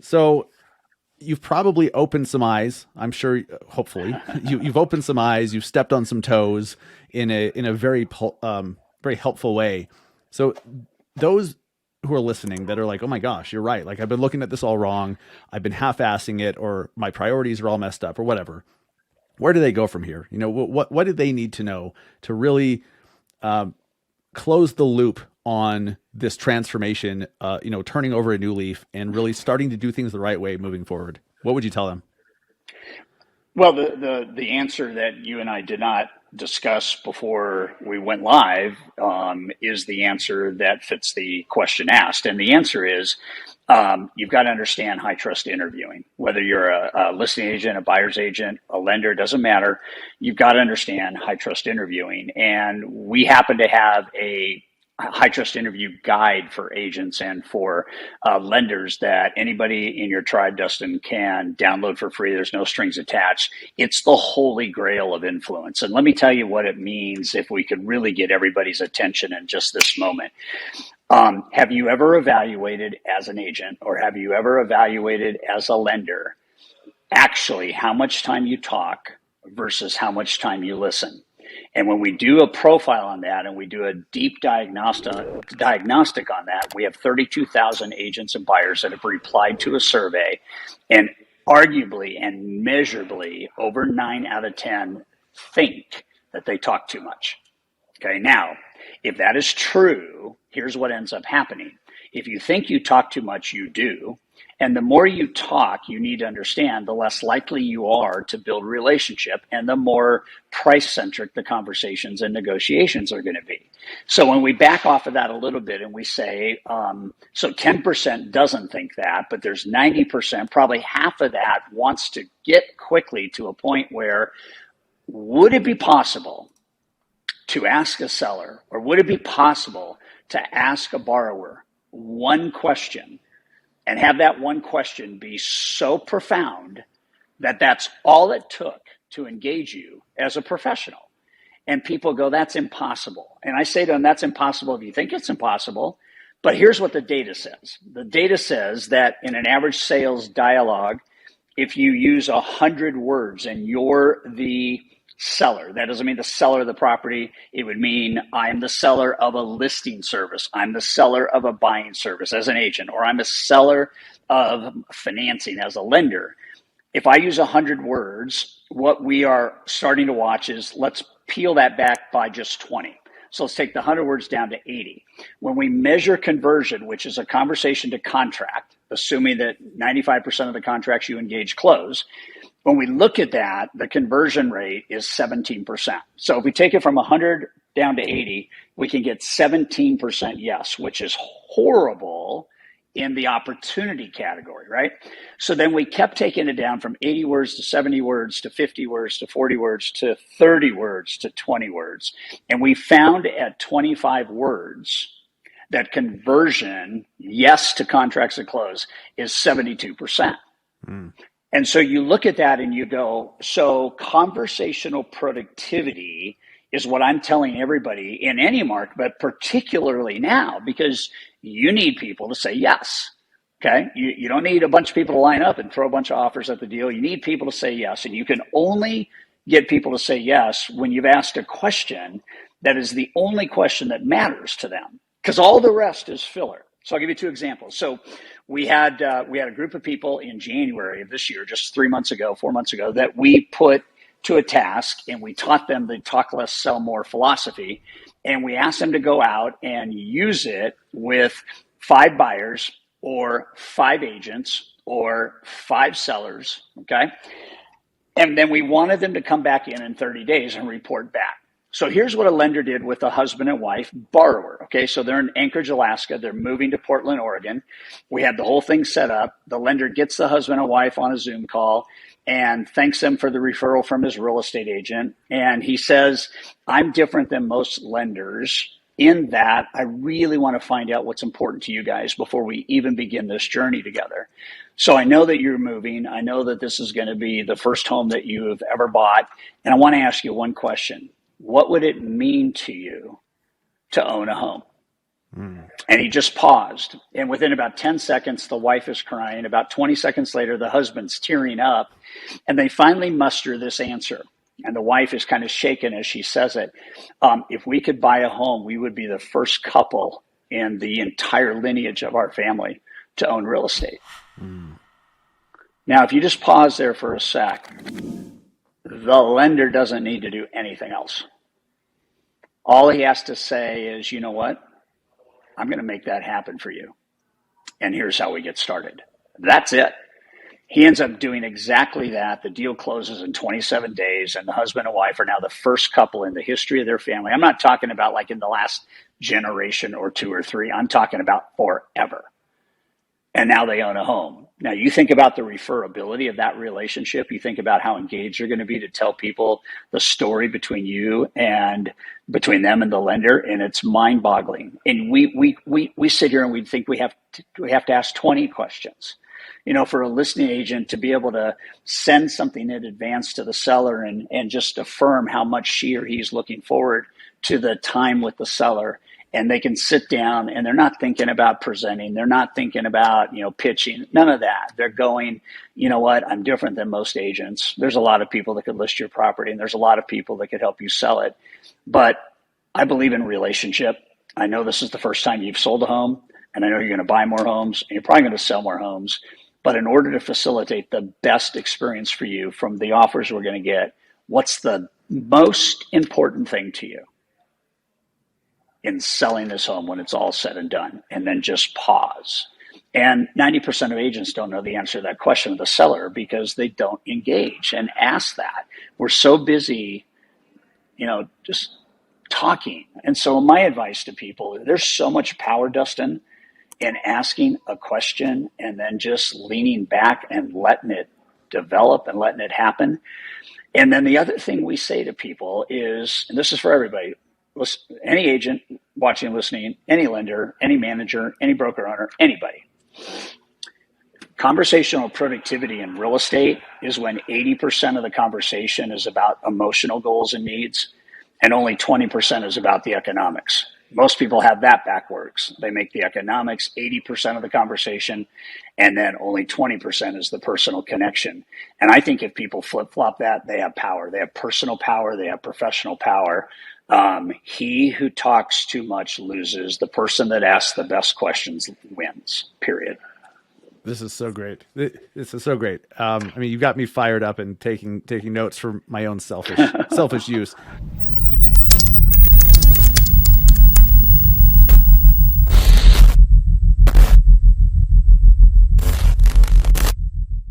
So you've probably opened some eyes. I'm sure, hopefully, you've opened some eyes. You've stepped on some toes in a very helpful way. So those who are listening that are like, oh my gosh, you're right. Like I've been looking at this all wrong. I've been half-assing it, or my priorities are all messed up, or whatever. Where do they go from here? What do they need to know to really close the loop on this transformation, turning over a new leaf and really starting to do things the right way moving forward? What would you tell them? Well, the answer that you and I did not discuss before we went live is the answer that fits the question asked. And the answer is you've got to understand high trust interviewing. Whether you're a listing agent, a buyer's agent, a lender, doesn't matter. You've got to understand high trust interviewing. And we happen to have a high trust interview guide for agents and for lenders that anybody in your tribe, Dustin, can download for free. There's no strings attached. It's the holy grail of influence. And let me tell you what it means if we could really get everybody's attention in just this moment. Have you ever evaluated as an agent, or have you ever evaluated as a lender, actually how much time you talk versus how much time you listen? And when we do a profile on that and we do a deep diagnostic on that, we have 32,000 agents and buyers that have replied to a survey, and arguably and measurably over 9 out of 10 think that they talk too much. Okay, now, if that is true, here's what ends up happening. If you think you talk too much, you do. And the more you talk, you need to understand, the less likely you are to build a relationship, and the more price-centric the conversations and negotiations are going to be. So when we back off of that a little bit and we say, so 10% doesn't think that, but there's 90%, probably half of that wants to get quickly to a point where, would it be possible to ask a seller, or would it be possible to ask a borrower one question and have that one question be so profound that that's all it took to engage you as a professional? And people go, that's impossible. And I say to them, that's impossible if you think it's impossible. But here's what the data says. The data says that in an average sales dialogue, if you use 100 words and you're the seller, that doesn't mean the seller of the property. It would mean I'm the seller of a listing service. I'm the seller of a buying service as an agent, or I'm a seller of financing as a lender. If I use 100 words, what we are starting to watch is, let's peel that back by just 20. So let's take the 100 words down to 80. When we measure conversion, which is a conversation to contract, assuming that 95% of the contracts you engage close, when we look at that, the conversion rate is 17%. So if we take it from 100 down to 80, we can get 17% yes, which is horrible in the opportunity category, right? So then we kept taking it down from 80 words to 70 words to 50 words to 40 words to 30 words to 20 words. And we found at 25 words that conversion, yes to contracts that close, is 72%. And so you look at that and you go, so conversational productivity is what I'm telling everybody in any market, but particularly now, because you need people to say yes. Okay. You don't need a bunch of people to line up and throw a bunch of offers at the deal. You need people to say yes. And you can only get people to say yes when you've asked a question that is the only question that matters to them, because all the rest is filler. So I'll give you 2 examples. So we had a group of people in January of this year, just 4 months ago, that we put to a task, and we taught them the talk less, sell more philosophy. And we asked them to go out and use it with 5 buyers or 5 agents or 5 sellers. Okay. And then we wanted them to come back in 30 days and report back. So here's what a lender did with a husband and wife borrower. Okay, so they're in Anchorage, Alaska. They're moving to Portland, Oregon. We had the whole thing set up. The lender gets the husband and wife on a Zoom call and thanks them for the referral from his real estate agent. And he says, I'm different than most lenders in that I really want to find out what's important to you guys before we even begin this journey together. So I know that you're moving. I know that this is going to be the first home that you have ever bought. And I want to ask you one question. What would it mean to you to own a home? And he just paused. And within about 10 seconds, the wife is crying. About 20 seconds later, the husband's tearing up. And they finally muster this answer. And the wife is kind of shaken as she says it. If we could buy a home, we would be the first couple in the entire lineage of our family to own real estate. Now, if you just pause there for a sec, the lender doesn't need to do anything else. All he has to say is, you know what? I'm going to make that happen for you. And here's how we get started. That's it. He ends up doing exactly that. The deal closes in 27 days, and the husband and wife are now the first couple in the history of their family. I'm not talking about like in the last generation or two or three. I'm talking about forever. And now they own a home. Now you think about the referability of that relationship. You think about how engaged you're going to be to tell people the story between you and between them and the lender, and it's mind-boggling. And we sit here and we think we have to ask 20 questions. You know, for a listing agent to be able to send something in advance to the seller and just affirm how much she or he's looking forward to the time with the seller. And they can sit down and they're not thinking about presenting. They're not thinking about, pitching, none of that. They're going, you know what? I'm different than most agents. There's a lot of people that could list your property and there's a lot of people that could help you sell it. But I believe in relationship. I know this is the first time you've sold a home, and I know you're going to buy more homes and you're probably going to sell more homes. But in order to facilitate the best experience for you from the offers we're going to get, what's the most important thing to you in selling this home when it's all said and done? And then just pause. And 90% of agents don't know the answer to that question with the seller because they don't engage and ask that. We're so busy, just talking. And so my advice to people, there's so much power, Dustin, in asking a question and then just leaning back and letting it develop and letting it happen. And then the other thing we say to people is, and this is for everybody, any agent watching, listening, any lender, any manager, any broker owner, anybody. Conversational productivity in real estate is when 80% of the conversation is about emotional goals and needs, and only 20% is about the economics. Most people have that backwards. They make the economics 80% of the conversation, and then only 20% is the personal connection. And I think if people flip-flop that, they have power. They have personal power. They have professional power. He who talks too much loses. The person that asks the best questions wins, period. This is so great. This is so great. You've got me fired up and taking notes for my own selfish use.